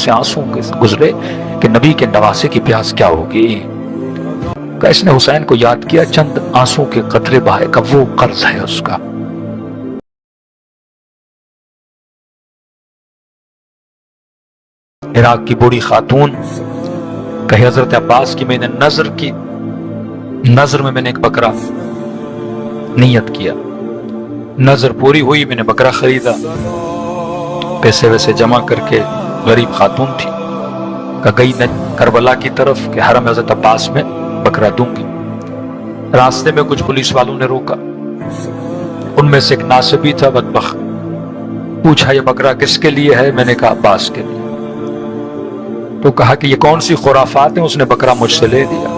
سے آنسو گزرے کہ نبی کے نواسے کی پیاس کیا ہوگی. کہ اس نے حسین کو یاد کیا, چند آنسو کے قطرے بہائے کہ وہ قرض ہے اس کا. عراق کی بوڑھی خاتون کہ حضرت عباس کی میں نے نظر میں نے ایک بکرا نیت کیا, نظر پوری ہوئی, میں نے بکرا خریدا, پیسے ویسے جمع کر کے, غریب خاتون تھی, کہ گئی کربلا کی طرف کہ حرم حضرت عباس میں بکرا دوں گی. راستے میں کچھ پولیس والوں نے روکا, ان میں سے ایک ناصبی تھا بدبخت, پوچھا یہ بکرا کس کے لیے ہے؟ میں نے کہا عباس کے لیے. تو کہا کہ یہ کون سی خرافات ہیں؟ اس نے بکرا مجھ سے لے دیا.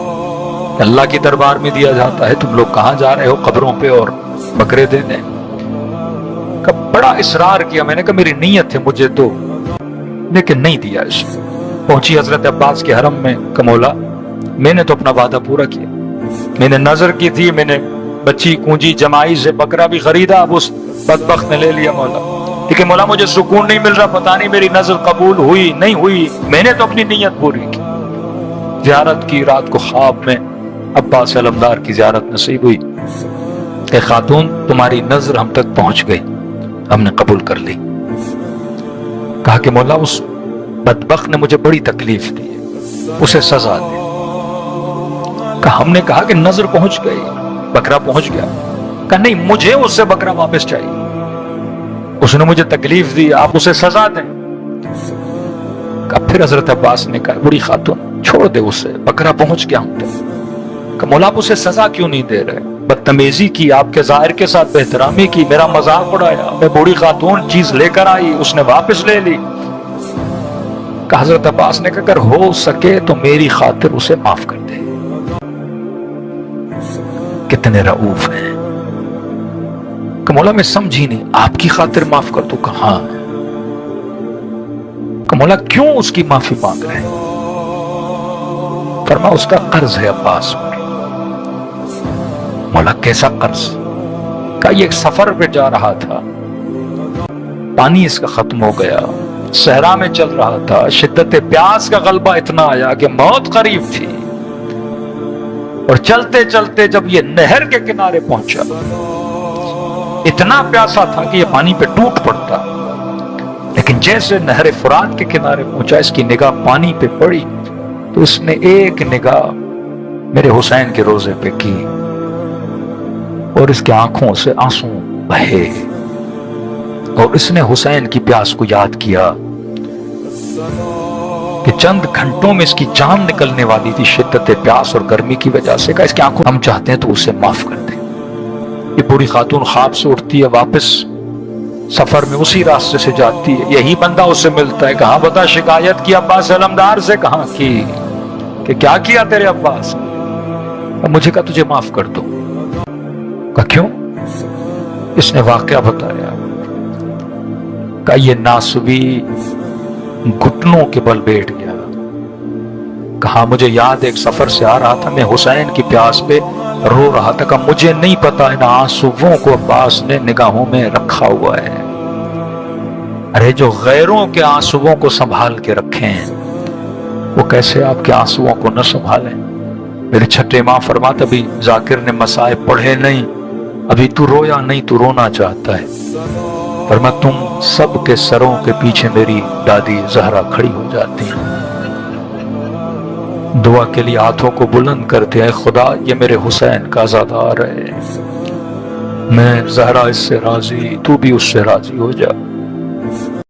اللہ کی دربار میں دیا جاتا ہے, تم لوگ کہاں جا رہے ہو قبروں پہ اور بکرے دینے؟ کہ بڑا اصرار کیا, میں نے کہا میری نیت ہے مجھے دو, لیکن نہیں دیا. اس پہنچی حضرت عباس کے حرم میں کہ مولا میں نے تو اپنا وعدہ پورا کیا, میں نے نظر کی تھی, میں نے بچی کنجی جمائی سے بکرا بھی خریدا, اب اس بدبخت نے لے لیا مولا. لیکن مولا مجھے سکون نہیں مل رہا, پتہ نہیں میری نظر قبول ہوئی نہیں ہوئی, میں نے تو اپنی نیت پوری کی. زیارت کی, رات کو خواب میں عباس علمدار کی زیارت نصیب ہوئی کہ خاتون تمہاری نظر ہم تک پہنچ گئی, ہم نے قبول کر لی. کہا کہ مولا اس بدبخت نے مجھے بڑی تکلیف دی, اسے سزا دے. کہ ہم نے کہا کہ نظر پہنچ گئی, بکرا پہنچ گیا. کہ نہیں, مجھے اس سے بکرا واپس چاہیے, اس نے مجھے تکلیف دی, آپ اسے سزا دیں. کہ پھر حضرت عباس نے کہا بڑی خاتون چھوڑ دے اسے, بکرا پہنچ گیا ہم تک. کہ مولا آپ اسے سزا کیوں نہیں دے رہے؟ بدتمیزی کی, آپ کے ظاہر کے ساتھ بے احترامی کی, میرا مذاق اڑایا, میں بوڑھی خاتون چیز لے کر آئی, اس نے واپس لے لی. کہ حضرت عباس نے کہا اگر ہو سکے تو میری خاطر اسے معاف کر دے. کتنے رؤوف ہیں. کہ مولا میں سمجھی نہیں, آپ کی خاطر معاف کر دوں؟ کہ ہاں. کہ مولا کیوں اس کی معافی مانگ رہے ہیں؟ فرما اس کا قرض ہے عباس پر. مولا کیسا قرض؟ کہ یہ ایک سفر پہ جا رہا تھا, پانی اس کا ختم ہو گیا, صحرا میں چل رہا تھا, شدت پیاس کا غلبہ اتنا آیا کہ موت قریب تھی, اور چلتے چلتے جب یہ نہر کے کنارے پہنچا, اتنا پیاسا تھا کہ یہ پانی پہ ٹوٹ پڑتا, لیکن جیسے نہر فرات کے کنارے پہنچا, اس کی نگاہ پانی پہ پڑی تو اس نے ایک نگاہ میرے حسین کے روزے پہ کی, اور اس کی آنکھوں سے آنسو بہے, اور اس نے حسین کی پیاس کو یاد کیا کہ چند گھنٹوں میں اس کی جان نکلنے والی تھی شدت پیاس اور گرمی کی وجہ سے. کہ اس کی آنکھوں, ہم چاہتے ہیں تو اسے معاف کر دیں. یہ بوڑھی خاتون خواب سے اٹھتی ہے, واپس سفر میں اسی راستے سے جاتی ہے, یہی بندہ اس سے ملتا ہے. کہاں بتا شکایت کی عباس علمدار سے؟ کہاں کی, کہ کیا کیا تیرے عباس؟ مجھے کہا تجھے معاف کر دو. کہا کیوں؟ اس نے واقعہ بتایا. کہا یہ ناسوی گھٹنوں کے بل بیٹھ گیا. کہا مجھے یاد ایک سفر سے آ رہا تھا, میں حسین کی پیاس پہ رو رہا تھا. کہ مجھے نہیں پتا ان آنسوؤں کو عباس نے نگاہوں میں رکھا ہوا ہے. ارے جو غیروں کے آنسوؤں کو سنبھال کے رکھے ہیں, وہ کیسے آپ کے آنسوؤں کو نہ سنبھالیں؟ میرے چھٹے ماں فرماتا, ابھی ذاکر نے مصائب پڑھے نہیں, ابھی تو رویا نہیں, تو رونا چاہتا ہے. فرما تم سب کے سروں کے پیچھے میری دادی زہرا کھڑی ہو جاتی ہیں, دعا کے لیے ہاتھوں کو بلند کرتے ہیں, خدا یہ میرے حسین کا عزادار ہے, میں زہرا اس سے راضی, تو بھی اس سے راضی ہو جا.